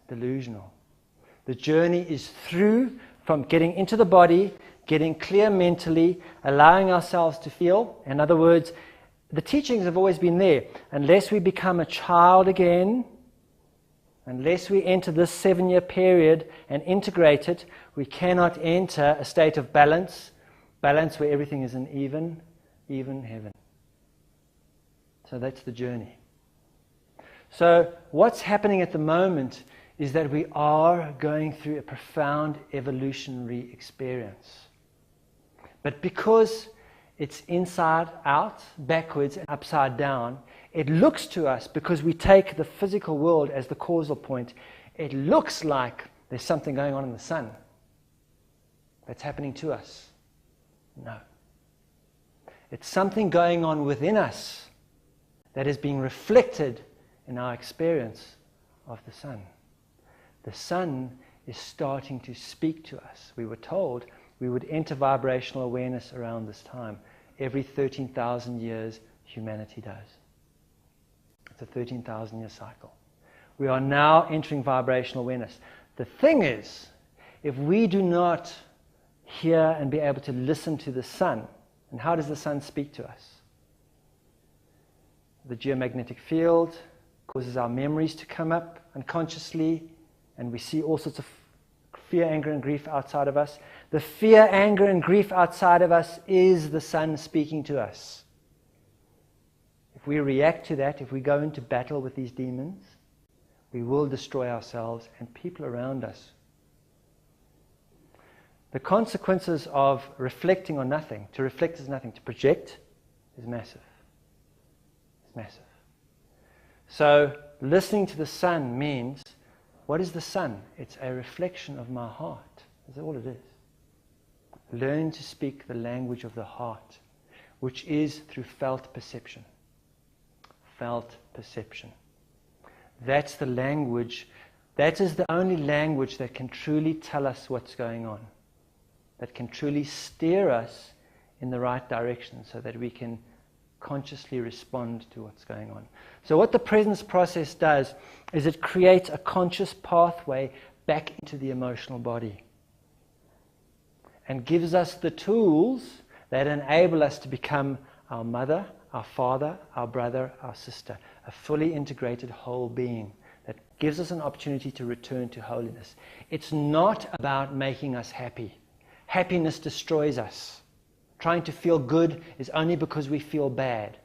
delusional. The journey is through from getting into the body, getting clear mentally, allowing ourselves to feel. In other words, the teachings have always been there. Unless we become a child again, unless we enter this 7-year period and integrate it, we cannot enter a state of balance where everything is in even heaven. So that's the journey. So what's happening at the moment is that we are going through a profound evolutionary experience. But because it's inside out, backwards, and upside down, it looks to us, because we take the physical world as the causal point, it looks like there's something going on in the sun that's happening to us. No. It's something going on within us that is being reflected in our experience of the sun. The sun is starting to speak to us. We were told we would enter vibrational awareness around this time. Every 13,000 years, humanity does. It's a 13,000-year cycle. We are now entering vibrational awareness. The thing is, if we do not hear and be able to listen to the sun, and how does the sun speak to us? The geomagnetic field causes our memories to come up unconsciously, and we see all sorts of fear, anger, and grief outside of us. The fear, anger, and grief outside of us is the sun speaking to us. If we react to that, if we go into battle with these demons, we will destroy ourselves and people around us. The consequences of reflecting on nothing, to reflect is nothing, to project is massive. It's massive. So listening to the sun means, what is the sun? It's a reflection of my heart. That's all it is. Learn to speak the language of the heart, which is through felt perception. Felt perception. That's the language, that is the only language that can truly tell us what's going on, that can truly steer us in the right direction so that we can consciously respond to what's going on. So what the presence process does is it creates a conscious pathway back into the emotional body and gives us the tools that enable us to become our mother, our father, our brother, our sister, a fully integrated whole being that gives us an opportunity to return to holiness. It's not about making us happy. Happiness destroys us. Trying to feel good is only because we feel bad.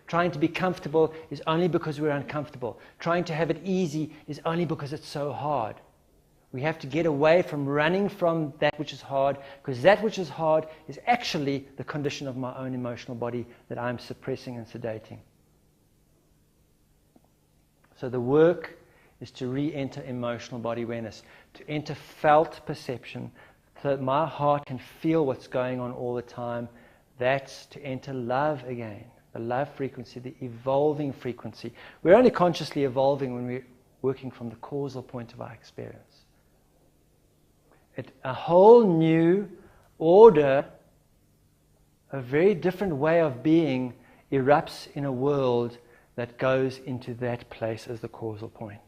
Trying to be comfortable is only because we're uncomfortable. Trying to have it easy is only because it's so hard. We have to get away from running from that which is hard, because that which is hard is actually the condition of my own emotional body that I'm suppressing and sedating. So the work is to re-enter emotional body awareness, to enter felt perception, so that my heart can feel what's going on all the time. That's to enter love again, the love frequency, the evolving frequency. We're only consciously evolving when we're working from the causal point of our experience. A whole new order, a very different way of being erupts in a world that goes into that place as the causal point.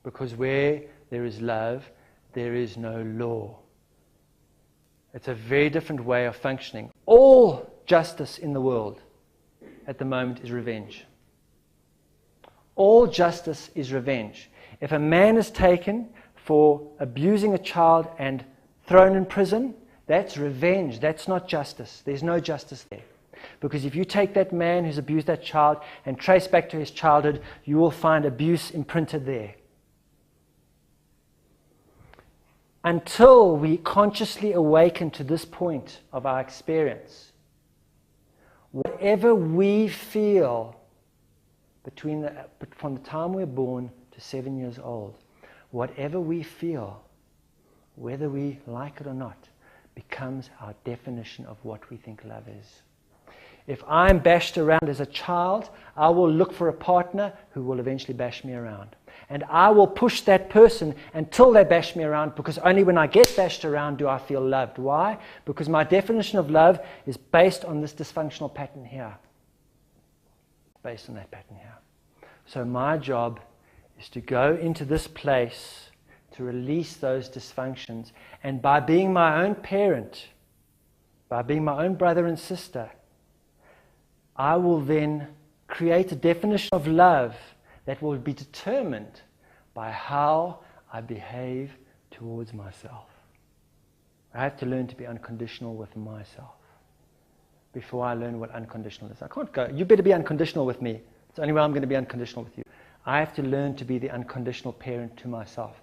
Because where there is love, there is no law. It's a very different way of functioning. All justice in the world at the moment is revenge. All justice is revenge. If a man is taken for abusing a child and thrown in prison, that's revenge. That's not justice. There's no justice there. Because if you take that man who's abused that child and trace back to his childhood, you will find abuse imprinted there. Until we consciously awaken to this point of our experience, whatever we feel from the time we're born to 7 years old, whatever we feel, whether we like it or not, becomes our definition of what we think love is. If I'm bashed around as a child, I will look for a partner who will eventually bash me around. And I will push that person until they bash me around, because only when I get bashed around do I feel loved. Why? Because my definition of love is based on this dysfunctional pattern here. Based on that pattern here. So my job is to go into this place to release those dysfunctions. And by being my own parent, by being my own brother and sister, I will then create a definition of love that will be determined by how I behave towards myself. I have to learn to be unconditional with myself before I learn what unconditional is. I can't go, you better be unconditional with me. It's the only way I'm going to be unconditional with you. I have to learn to be the unconditional parent to myself.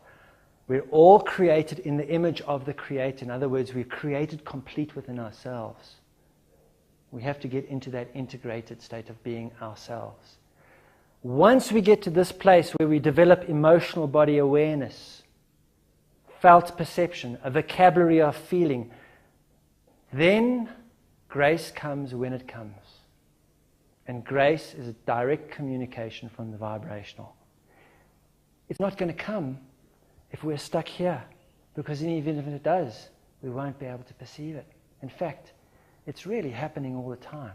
We're all created in the image of the Creator. In other words, we're created complete within ourselves. We have to get into that integrated state of being ourselves. Once we get to this place where we develop emotional body awareness, felt perception, a vocabulary of feeling, then grace comes when it comes. And grace is a direct communication from the vibrational. It's not going to come if we're stuck here, because even if it does, we won't be able to perceive it. In fact, it's really happening all the time.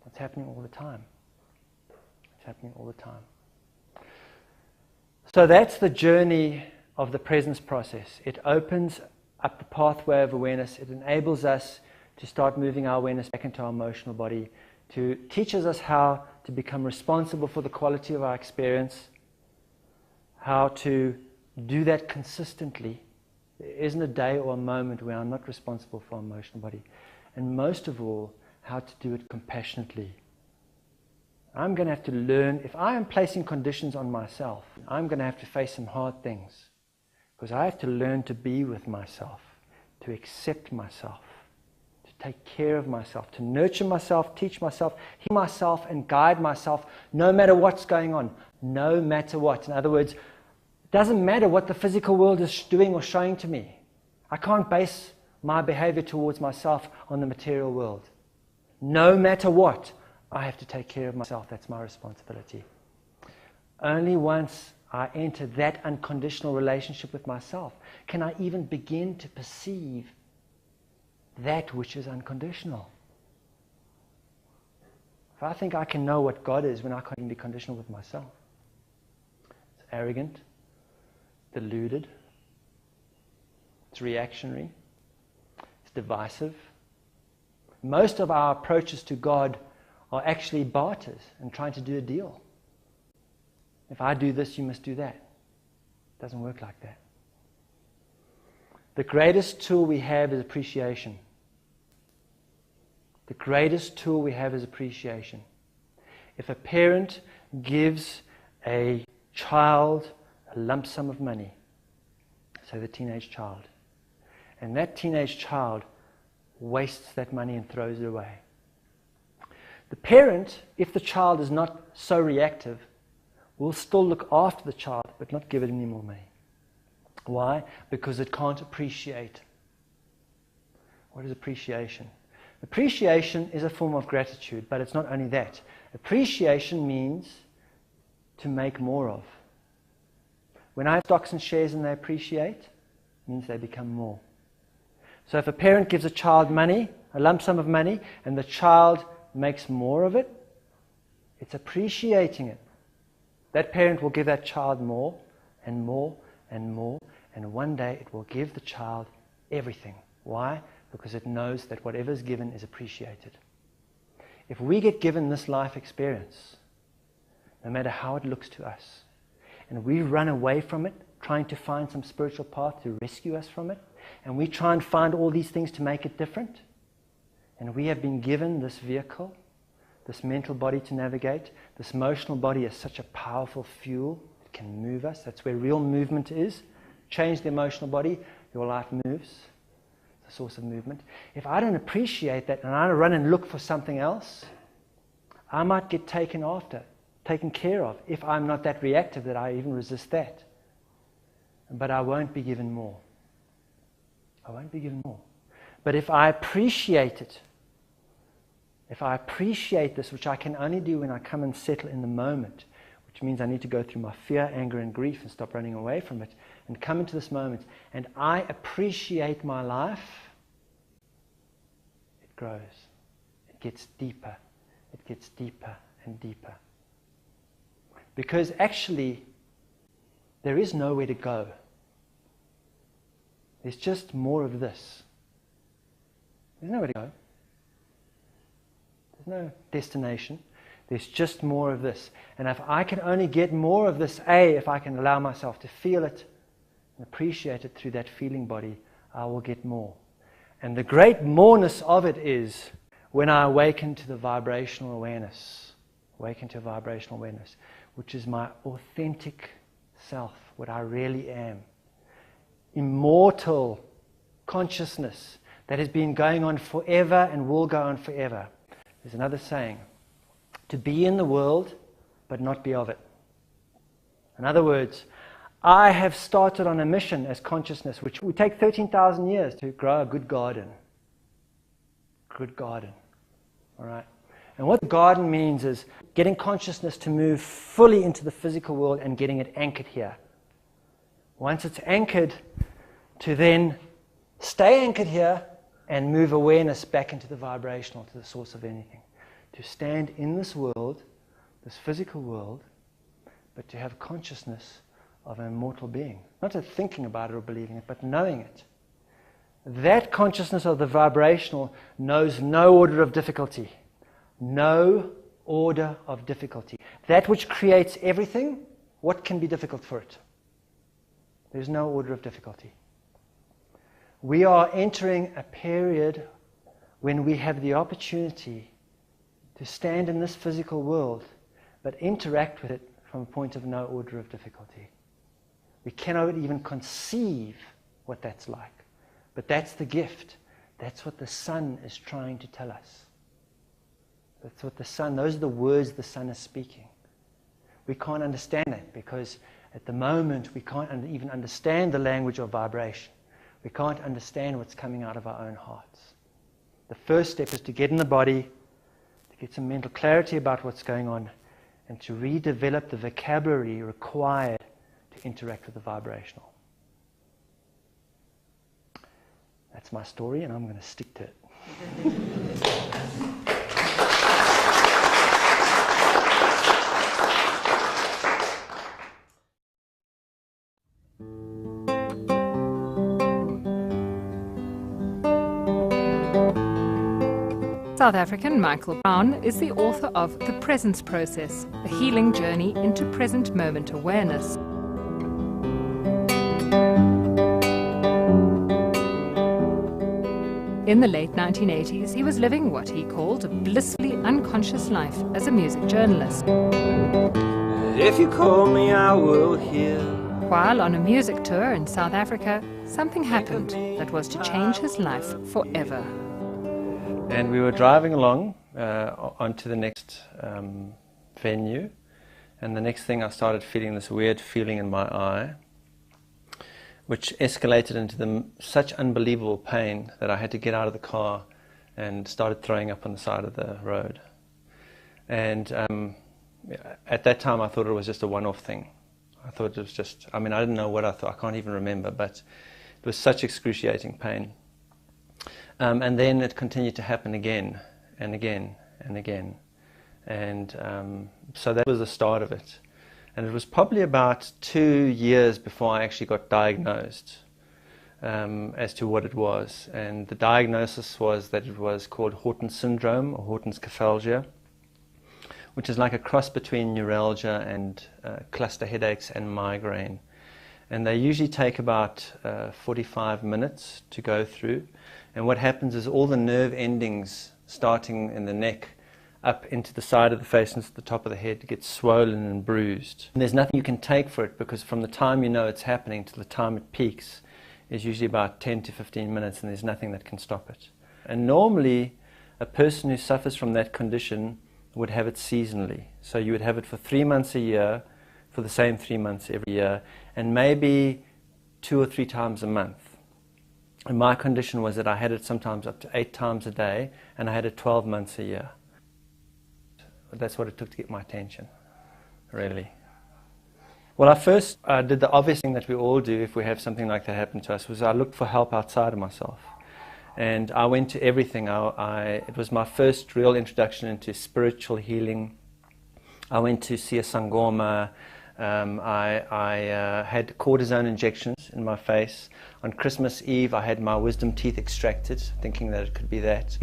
It's happening all the time. It's happening all the time. So that's the journey of the presence process. It opens up the pathway of awareness. It enables us to start moving our awareness back into our emotional body, to teaches us how to become responsible for the quality of our experience, how to do that consistently. There isn't a day or a moment where I'm not responsible for our emotional body. And most of all, how to do it compassionately. I'm going to have to learn, if I am placing conditions on myself, I'm going to have to face some hard things. Because I have to learn to be with myself, to accept myself, to take care of myself, to nurture myself, teach myself, heal myself, and guide myself, no matter what's going on, no matter what. In other words, it doesn't matter what the physical world is doing or showing to me. I can't base my behavior towards myself on the material world. No matter what, I have to take care of myself. That's my responsibility. Only once I enter that unconditional relationship with myself can I even begin to perceive that which is unconditional. If I think I can know what God is when I can't even be conditional with myself, it's arrogant, deluded, it's reactionary, it's divisive. Most of our approaches to God are actually barters and trying to do a deal. If I do this, you must do that. It doesn't work like that. The greatest tool we have is appreciation. The greatest tool we have is appreciation. If a parent gives a child a lump sum of money, say the teenage child, and that teenage child wastes that money and throws it away, the parent, if the child is not so reactive, will still look after the child but not give it any more money. Why? Because it can't appreciate. What is appreciation? Appreciation is a form of gratitude, but it's not only that. Appreciation means to make more of. When I have stocks and shares and they appreciate, it means they become more. So if a parent gives a child money, a lump sum of money, and the child makes more of it, it's appreciating it. That parent will give that child more and more and more, and one day it will give the child everything. Why? Because it knows that whatever is given is appreciated. If we get given this life experience, no matter how it looks to us, and we run away from it, trying to find some spiritual path to rescue us from it, and we try and find all these things to make it different, and we have been given this vehicle, this mental body to navigate. This emotional body is such a powerful fuel. It can move us. That's where real movement is. Change the emotional body, your life moves. It's a source of movement. If I don't appreciate that and I run and look for something else, I might get taken care of, if I'm not that reactive that I even resist that. But I won't be given more. I won't be given more. But if I appreciate it, if I appreciate this, which I can only do when I come and settle in the moment, which means I need to go through my fear, anger, and grief and stop running away from it, and come into this moment, and I appreciate my life, it grows. It gets deeper. It gets deeper and deeper. Because actually, there is nowhere to go. There's just more of this. There's nowhere to go. There's no destination. There's just more of this. And if I can only get more of this, if I can allow myself to feel it and appreciate it through that feeling body, I will get more. And the great moreness of it is when I awaken to the vibrational awareness, which is my authentic self, what I really am. Immortal consciousness that has been going on forever and will go on forever. There's another saying, to be in the world, but not be of it. In other words, I have started on a mission as consciousness, which would take 13,000 years to grow a good garden. Good garden. All right? And what garden means is getting consciousness to move fully into the physical world and getting it anchored here. Once it's anchored, to then stay anchored here and move awareness back into the vibrational, to the source of anything. To stand in this world, this physical world, but to have consciousness of an immortal being. Not just thinking about it or believing it, but knowing it. That consciousness of the vibrational knows no order of difficulty. No order of difficulty. That which creates everything, what can be difficult for it? There's no order of difficulty. We are entering a period when we have the opportunity to stand in this physical world, but interact with it from a point of no order of difficulty. We cannot even conceive what that's like. But that's the gift. That's what the Son is trying to tell us. That's what those are the words the Son is speaking. We can't understand it because at the moment we can't even understand the language of vibration. We can't understand what's coming out of our own hearts. The first step is to get in the body, to get some mental clarity about what's going on, and to redevelop the vocabulary required to interact with the vibrational. That's my story, and I'm going to stick to it. South African Michael Brown is the author of The Presence Process, a healing journey into present moment awareness. In the late 1980s, he was living what he called a blissfully unconscious life as a music journalist. If you call me, I will hear. While on a music tour in South Africa, something happened that was to change his life forever. And we were driving along onto the next venue, and the next thing I started feeling this weird feeling in my eye, which escalated into such unbelievable pain that I had to get out of the car and started throwing up on the side of the road. And at that time I thought it was just a one-off thing. I thought it was just, I didn't know what I thought, I can't even remember, but it was such excruciating pain. And then it continued to happen again and again and again. And so that was the start of it. And it was probably about 2 years before I actually got diagnosed as to what it was. And the diagnosis was that it was called Horton's syndrome or Horton's cathalgia, which is like a cross between neuralgia and cluster headaches and migraine. And they usually take about 45 minutes to go through. And what happens is all the nerve endings starting in the neck up into the side of the face and to the top of the head get swollen and bruised. And there's nothing you can take for it because from the time you know it's happening to the time it peaks is usually about 10 to 15 minutes, and there's nothing that can stop it. And normally a person who suffers from that condition would have it seasonally. So you would have it for 3 months a year, for the same 3 months every year, and maybe 2 or 3 times a month. And my condition was that I had it sometimes up to 8 times a day, and I had it 12 months a year. That's what it took to get my attention, really. Well, I first did the obvious thing that we all do if we have something like that happen to us, was I looked for help outside of myself. And I went to everything. It was my first real introduction into spiritual healing. I went to see a Sangoma. I had cortisone injections in my face. On Christmas Eve, I had my wisdom teeth extracted, thinking that it could be that.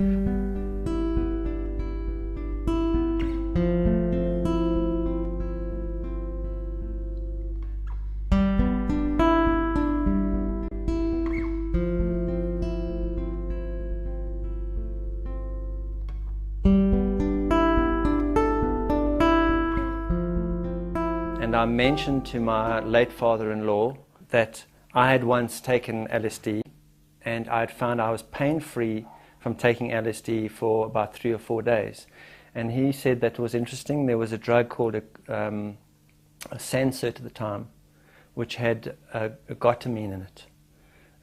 And I mentioned to my late father-in-law that I had once taken LSD, and I had found I was pain-free from taking LSD for about 3 or 4 days. And he said that was interesting. There was a drug called a Sansert at the time, which had a gotamine in it,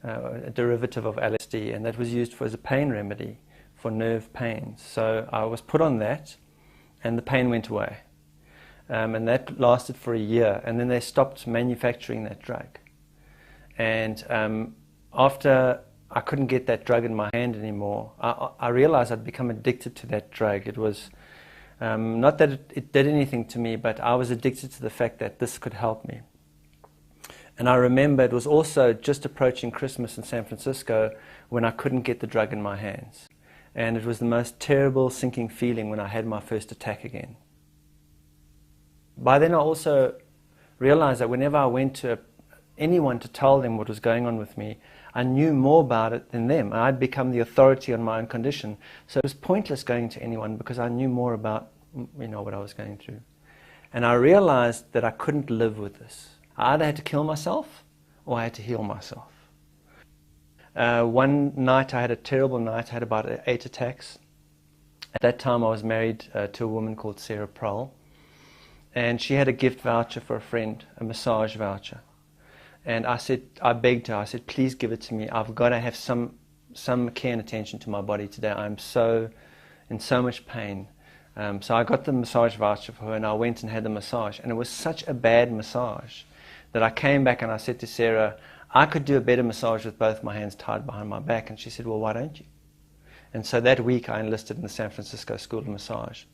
a derivative of LSD, and that was used as a pain remedy for nerve pains. So I was put on that, and the pain went away. And that lasted for a year, and then they stopped manufacturing that drug. And after I couldn't get that drug in my hand anymore, I realized I'd become addicted to that drug. It was not that it did anything to me, but I was addicted to the fact that this could help me. And I remember it was also just approaching Christmas in San Francisco when I couldn't get the drug in my hands. And it was the most terrible sinking feeling when I had my first attack again. By then I also realized that whenever I went to anyone to tell them what was going on with me, I knew more about it than them. I'd become the authority on my own condition. So it was pointless going to anyone because I knew more about, what I was going through. And I realized that I couldn't live with this. I either had to kill myself or I had to heal myself. One night I had a terrible night. I had about 8 attacks. At that time I was married to a woman called Sarah Prowl. And she had a gift voucher for a friend, a massage voucher. And I begged her, I said, please give it to me. I've got to have some care and attention to my body today. I'm in so much pain. So I got the massage voucher for her, and I went and had the massage. And it was such a bad massage that I came back and I said to Sarah, I could do a better massage with both my hands tied behind my back. And she said, well, why don't you? And so that week I enlisted in the San Francisco School of Massage.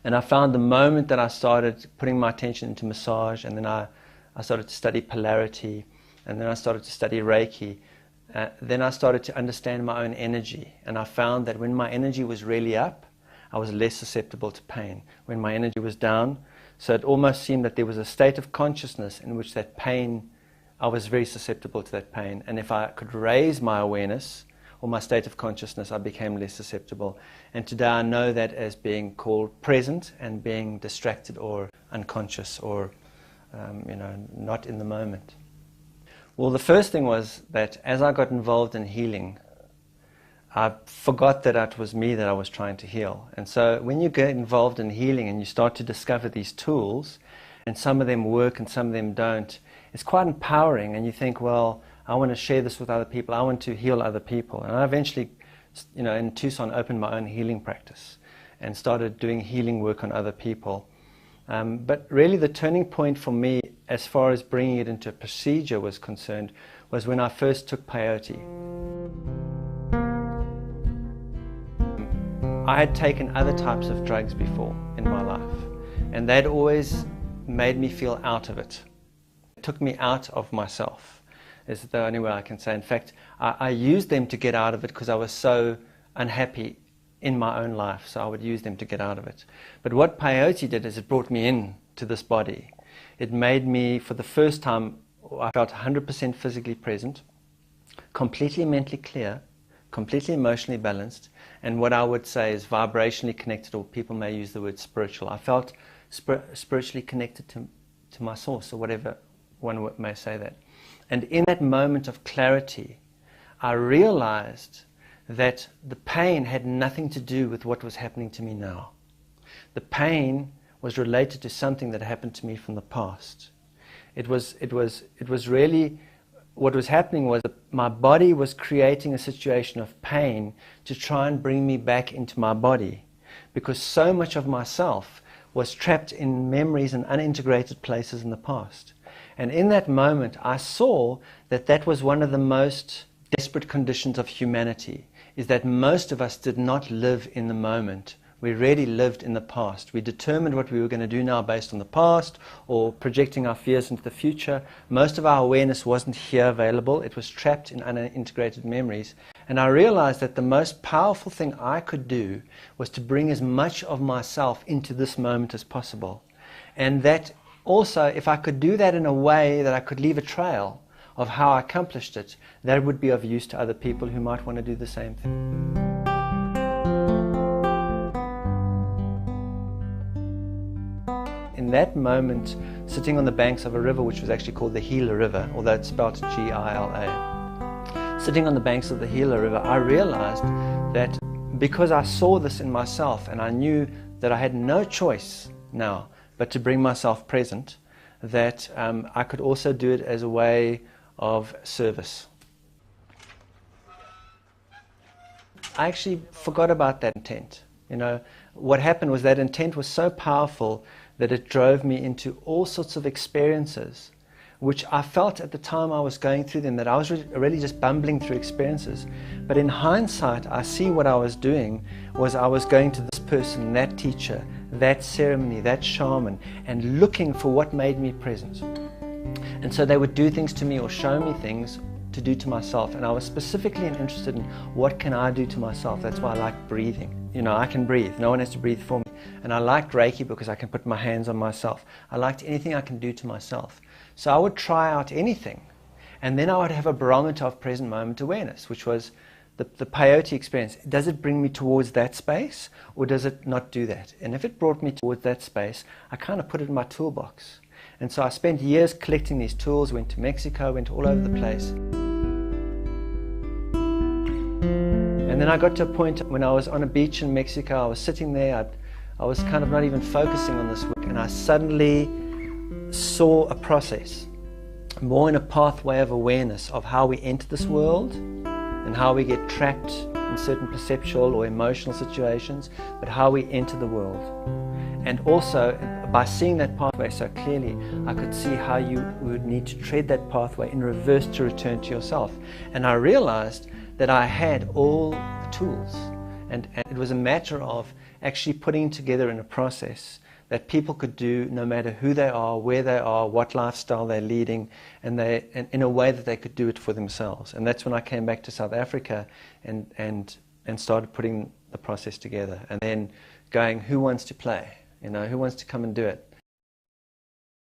And I found the moment that I started putting my attention into massage, and then I started to study polarity, and then I started to study Reiki, then I started to understand my own energy. And I found that when my energy was really up, I was less susceptible to pain. When my energy was down, so it almost seemed that there was a state of consciousness in which that pain, I was very susceptible to that pain. And if I could raise my awareness, or my state of consciousness, I became less susceptible. And today I know that as being called present and being distracted or unconscious or, not in the moment. Well, the first thing was that as I got involved in healing, I forgot that it was me that I was trying to heal. And so when you get involved in healing and you start to discover these tools, and some of them work and some of them don't, it's quite empowering, and you think, well, I want to share this with other people. I want to heal other people. And I eventually, in Tucson, opened my own healing practice and started doing healing work on other people. But really the turning point for me, as far as bringing it into a procedure was concerned, was when I first took peyote. I had taken other types of drugs before in my life, and they'd always made me feel out of it. It took me out of myself. Is the only way I can say. In fact, I used them to get out of it because I was so unhappy in my own life, so I would use them to get out of it. But what peyote did is it brought me in to this body. It made me, for the first time, I felt 100% physically present, completely mentally clear, completely emotionally balanced, and what I would say is vibrationally connected, or people may use the word spiritual. I felt spiritually connected to my source, or whatever one may say that. And in that moment of clarity, I realized that the pain had nothing to do with what was happening to me now. The pain was related to something that happened to me from the past. It was really, what was happening was that my body was creating a situation of pain to try and bring me back into my body, because so much of myself was trapped in memories and unintegrated places in the past. And in that moment, I saw that that was one of the most desperate conditions of humanity, is that most of us did not live in the moment We really lived in the past. We determined what we were going to do now based on the past or projecting our fears into the future. Most of our awareness wasn't here available. It was trapped in unintegrated memories. And I realized that the most powerful thing I could do was to bring as much of myself into this moment as possible. And that also, if I could do that in a way that I could leave a trail of how I accomplished it, that would be of use to other people who might want to do the same thing. In that moment, sitting on the banks of a river which was actually called the Gila River, although it's spelled G-I-L-A, sitting on the banks of the Gila River, I realized that because I saw this in myself and I knew that I had no choice now but to bring myself present, that I could also do it as a way of service. I actually forgot about that intent. You know, what happened was that intent was so powerful that it drove me into all sorts of experiences, which I felt at the time I was going through them, that I was really just bumbling through experiences. But in hindsight, I see what I was doing was I was going to this person, that teacher, that ceremony, that shaman, and looking for what made me present. And so they would do things to me or show me things to do to myself. And I was specifically interested in what can I do to myself. That's why I like breathing. You know, I can breathe. No one has to breathe for me. And I liked Reiki because I can put my hands on myself. I liked anything I can do to myself. So I would try out anything. And then I would have a barometer of present moment awareness, which was the peyote experience. Does it bring me towards that space or does it not do that? And if it brought me towards that space, I kind of put it in my toolbox. And so I spent years collecting these tools, went to Mexico, went all over the place. And then I got to a point when I was on a beach in Mexico, I was sitting there, I was kind of not even focusing on this work, and I suddenly saw a process, more in a pathway of awareness of how we enter this world and how we get trapped in certain perceptual or emotional situations, but how we enter the world. And also, by seeing that pathway so clearly, I could see how you would need to tread that pathway in reverse to return to yourself. And I realized that I had all the tools. And it was a matter of actually putting together in a process that people could do no matter who they are, where they are, what lifestyle they're leading, and in a way that they could do it for themselves. And that's when I came back to South Africa and started putting the process together. And then going, who wants to play? You know, who wants to come and do it?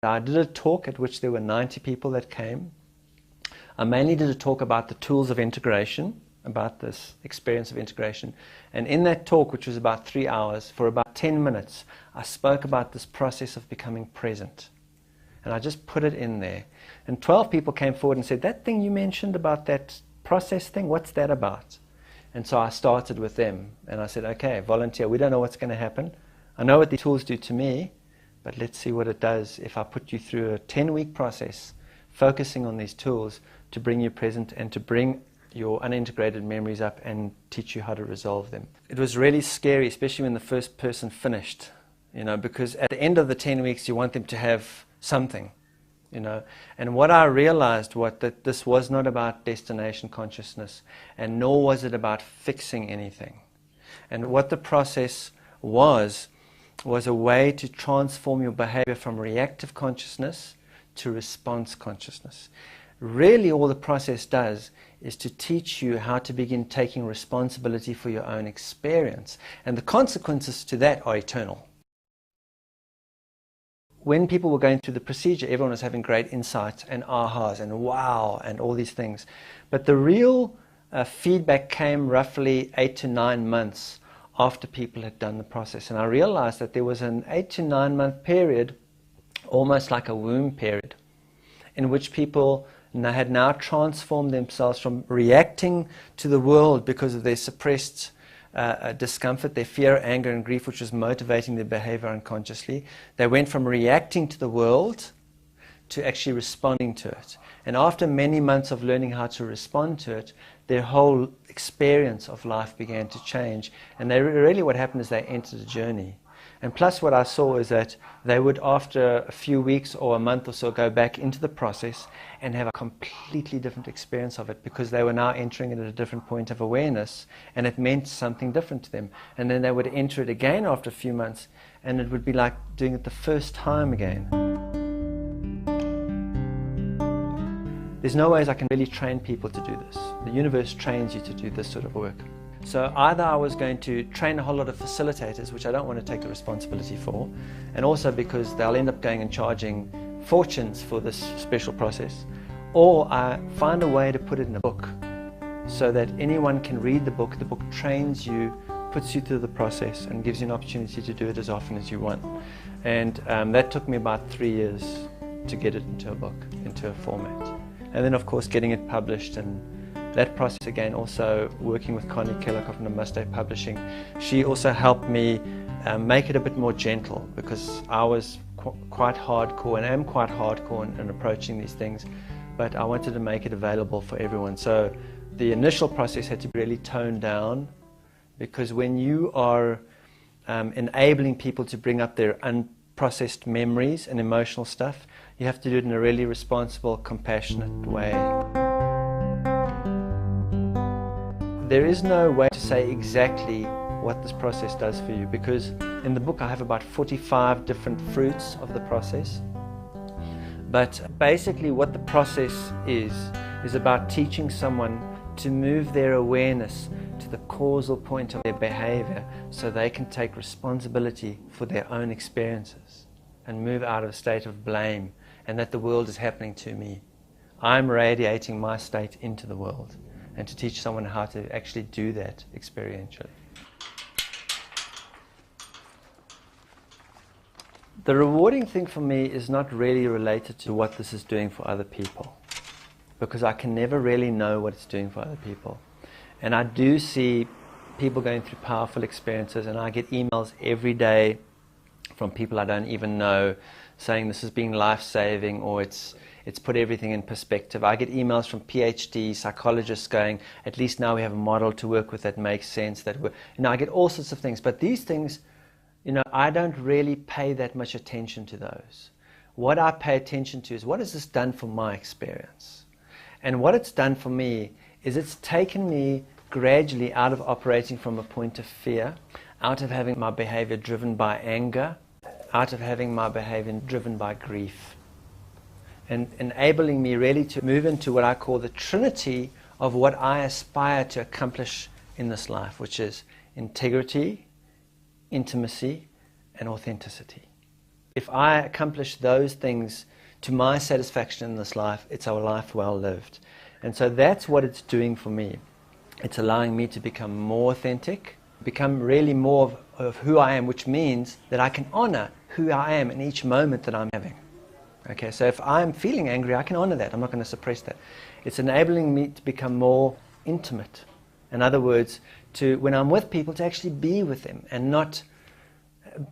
I did a talk at which there were 90 people that came. I mainly did a talk about the tools of integration, about this experience of integration. And in that talk, which was about 3 hours, for about 10 minutes, I spoke about this process of becoming present. And I just put it in there. And 12 people came forward and said, that thing you mentioned about that process thing, what's that about? And so I started with them. And I said, okay, volunteer, we don't know what's going to happen. I know what the tools do to me, but let's see what it does if I put you through a 10-week process, focusing on these tools to bring you present and to bring your unintegrated memories up and teach you how to resolve them. It was really scary, especially when the first person finished, you know, because at the end of the 10 weeks, you want them to have something, you know. And what I realized was that this was not about destination consciousness, and nor was it about fixing anything. And what the process was a way to transform your behavior from reactive consciousness to response consciousness. Really, all the process does is to teach you how to begin taking responsibility for your own experience. And the consequences to that are eternal. When people were going through the procedure, everyone was having great insights and ahas and wow and all these things. But the real feedback came roughly 8 to 9 months after people had done the process. And I realized that there was an 8 to 9 month period, almost like a womb period, in which people had now transformed themselves from reacting to the world because of their suppressed discomfort, their fear, anger, and grief, which was motivating their behavior unconsciously. They went from reacting to the world to actually responding to it. And after many months of learning how to respond to it, their whole experience of life began to change. And really what happened is they entered a journey. And plus what I saw is that they would, after a few weeks or a month or so, go back into the process and have a completely different experience of it, because they were now entering it at a different point of awareness, and it meant something different to them. And then they would enter it again after a few months, and it would be like doing it the first time again. There's no ways I can really train people to do this. The universe trains you to do this sort of work. So either I was going to train a whole lot of facilitators, which I don't want to take the responsibility for, and also because they'll end up going and charging fortunes for this special process, or I find a way to put it in a book so that anyone can read the book. The book trains you, puts you through the process, and gives you an opportunity to do it as often as you want. And that took me about 3 years to get it into a book, into a format. And then of course getting it published, and that process again, also working with Connie Kellock of Namaste Publishing. She also helped me make it a bit more gentle, because I was quite hardcore, and am quite hardcore in approaching these things, but I wanted to make it available for everyone. So the initial process had to be really toned down, because when you are enabling people to bring up their unprocessed memories and emotional stuff, you have to do it in a really responsible, compassionate way. There is no way to say exactly what this process does for you, because in the book I have about 45 different fruits of the process. But basically what the process is about teaching someone to move their awareness to the causal point of their behavior, so they can take responsibility for their own experiences and move out of a state of blame, and that the world is happening to me. I'm radiating my state into the world, and to teach someone how to actually do that experientially. The rewarding thing for me is not really related to what this is doing for other people, because I can never really know what it's doing for other people. And I do see people going through powerful experiences, and I get emails every day from people I don't even know saying this has been life-saving, or it's put everything in perspective. I get emails from PhD psychologists going, at least now we have a model to work with that makes sense. I get all sorts of things. But these things, I don't really pay that much attention to those. What I pay attention to is, what has this done for my experience? And what it's done for me is it's taken me gradually out of operating from a point of fear, out of having my behavior driven by anger, out of having my behavior driven by grief, and enabling me really to move into what I call the trinity of what I aspire to accomplish in this life, which is integrity, intimacy, and authenticity. If I accomplish those things to my satisfaction in this life, it's a life well lived. And so that's what it's doing for me. It's allowing me to become more authentic, become really more of who I am, which means that I can honor who I am in each moment that I'm having. Okay, so if I'm feeling angry, I can honor that. I'm not going to suppress that. It's enabling me to become more intimate. In other words, when I'm with people, to actually be with them and not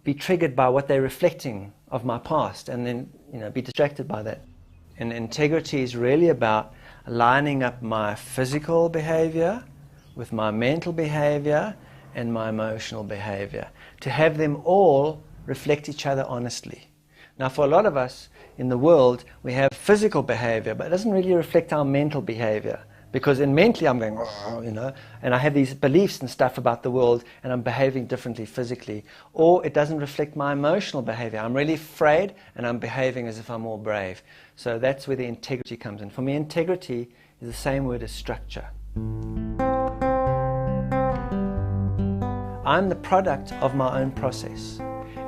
be triggered by what they're reflecting of my past, and then be distracted by that. And integrity is really about lining up my physical behavior with my mental behavior and my emotional behavior, to have them all reflect each other honestly. Now, for a lot of us in the world, we have physical behavior, but it doesn't really reflect our mental behavior. Because mentally I'm going, and I have these beliefs and stuff about the world, and I'm behaving differently physically. Or it doesn't reflect my emotional behavior. I'm really afraid, and I'm behaving as if I'm more brave. So that's where the integrity comes in. For me, integrity is the same word as structure. I'm the product of my own process,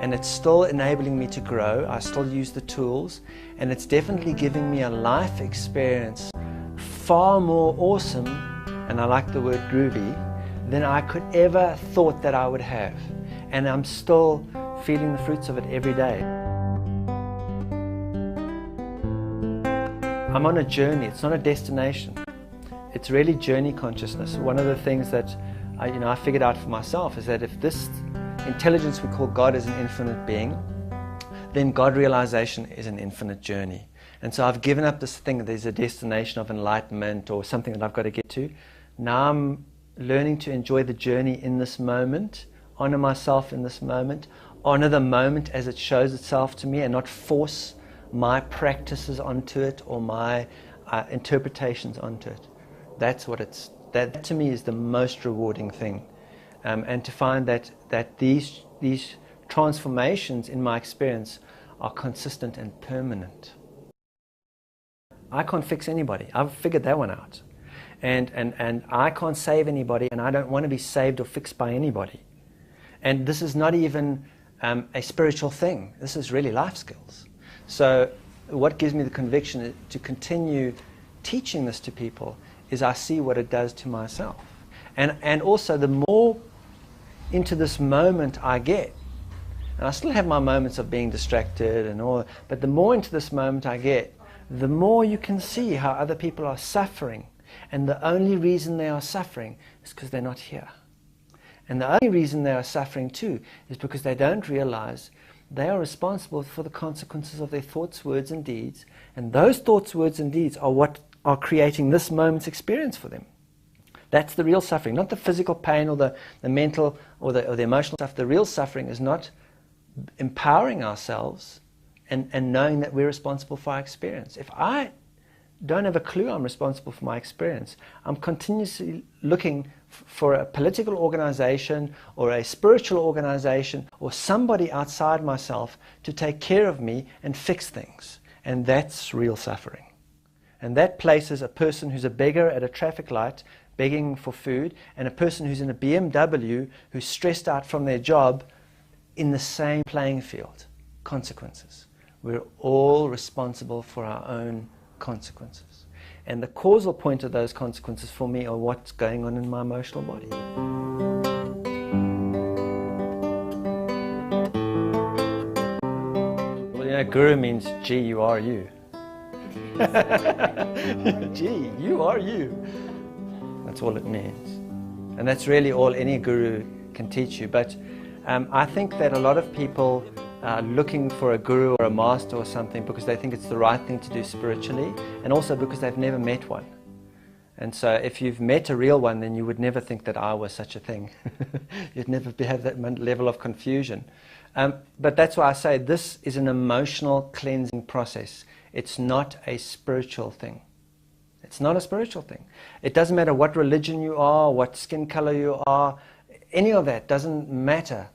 and it's still enabling me to grow. I still use the tools, and it's definitely giving me a life experience far more awesome, and I like the word groovy, than I could ever thought that I would have. And I'm still feeling the fruits of it every day. I'm on a journey. It's not a destination. It's really journey consciousness. One of the things that I figured out for myself is that if this intelligence we call God is an infinite being, then God realization is an infinite journey. And so I've given up this thing that there's a destination of enlightenment or something that I've got to get to. Now I'm learning to enjoy the journey in this moment, honor myself in this moment, honor the moment as it shows itself to me and not force my practices onto it or my interpretations onto it. That to me is the most rewarding thing. And to find that these transformations in my experience are consistent and permanent. I can't fix anybody. I've figured that one out. And I can't save anybody, and I don't want to be saved or fixed by anybody. And this is not even a spiritual thing. This is really life skills. So what gives me the conviction to continue teaching this to people is I see what it does to myself. And also the more into this moment I get, and I still have my moments of being distracted and all, but the more into this moment I get, the more you can see how other people are suffering. And the only reason they are suffering is because they're not here. And the only reason they are suffering too is because they don't realize they are responsible for the consequences of their thoughts, words, and deeds. And those thoughts, words, and deeds are what are creating this moment's experience for them. That's the real suffering, not the physical pain or the mental or the emotional stuff. The real suffering is not empowering ourselves and knowing that we're responsible for our experience. If I don't have a clue I'm responsible for my experience, I'm continuously looking for a political organization or a spiritual organization or somebody outside myself to take care of me and fix things. And that's real suffering. And that places a person who's a beggar at a traffic light begging for food and a person who's in a BMW who's stressed out from their job in the same playing field. Consequences. We're all responsible for our own consequences. And the causal point of those consequences for me are what's going on in my emotional body. Well, you know, guru means G, you are you. G, you are you. That's all it means. And that's really all any guru can teach you. But I think that a lot of people are looking for a guru or a master or something because they think it's the right thing to do spiritually, and also because they've never met one. And so if you've met a real one, then you would never think that I was such a thing. You'd never have that level of confusion. But that's why I say this is an emotional cleansing process. It's not a spiritual thing. It's not a spiritual thing. It doesn't matter what religion you are, what skin color you are, any of that doesn't matter.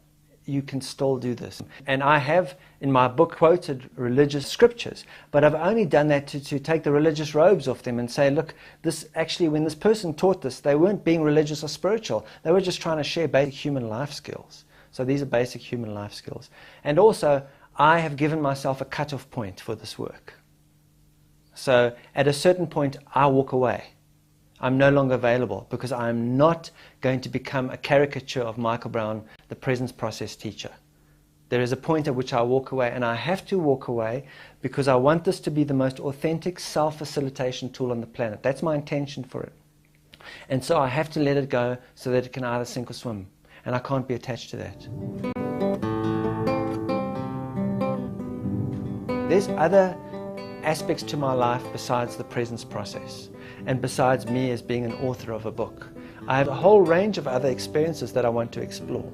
You can still do this. And I have in my book quoted religious scriptures, but I've only done that to take the religious robes off them and say, look, this actually, when this person taught this, they weren't being religious or spiritual. They were just trying to share basic human life skills. So these are basic human life skills. And also, I have given myself a cutoff point for this work. So at a certain point, I walk away. I'm no longer available because I'm not going to become a caricature of Michael Brown, the presence process teacher. There is a point at which I walk away, and I have to walk away because I want this to be the most authentic self-facilitation tool on the planet. That's my intention for it. And so I have to let it go so that it can either sink or swim. And I can't be attached to that. There's other aspects to my life besides the presence process, and besides me as being an author of a book. I have a whole range of other experiences that I want to explore.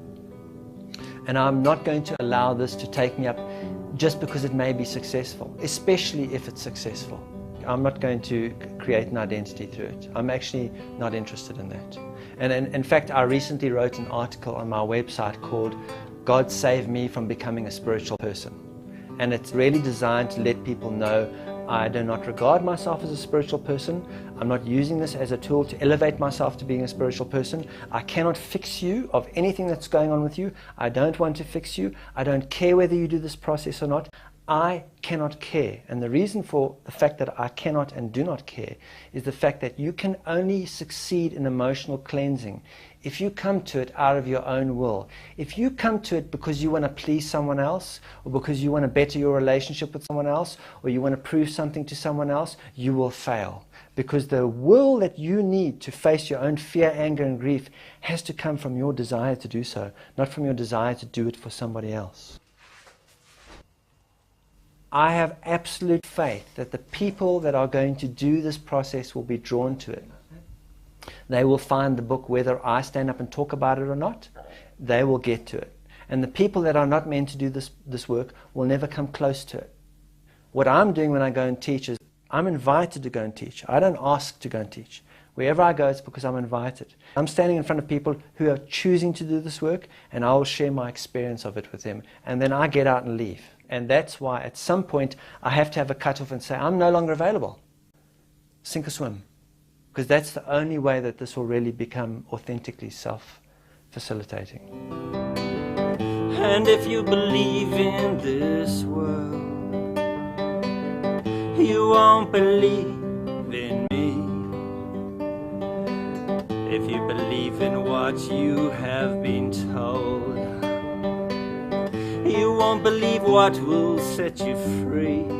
And I'm not going to allow this to take me up just because it may be successful, especially if it's successful. I'm not going to create an identity through it. I'm actually not interested in that. And in fact, I recently wrote an article on my website called God Save Me from Becoming a Spiritual Person. And it's really designed to let people know I do not regard myself as a spiritual person. I'm not using this as a tool to elevate myself to being a spiritual person. I cannot fix you of anything that's going on with you. I don't want to fix you. I don't care whether you do this process or not. I cannot care. And the reason for the fact that I cannot and do not care is the fact that you can only succeed in emotional cleansing if you come to it out of your own will. If you come to it because you want to please someone else, or because you want to better your relationship with someone else, or you want to prove something to someone else, you will fail. Because the will that you need to face your own fear, anger, and grief has to come from your desire to do so, not from your desire to do it for somebody else. I have absolute faith that the people that are going to do this process will be drawn to it. They will find the book whether I stand up and talk about it or not. They will get to it. And the people that are not meant to do this work will never come close to it. What I'm doing when I go and teach is I'm invited to go and teach. I don't ask to go and teach. Wherever I go, it's because I'm invited. I'm standing in front of people who are choosing to do this work, and I will share my experience of it with them. And then I get out and leave. And that's why at some point I have to have a cutoff and say, I'm no longer available. Sink or swim. Because that's the only way that this will really become authentically self-facilitating. And if you believe in this world, you won't believe in me. If you believe in what you have been told, you won't believe what will set you free.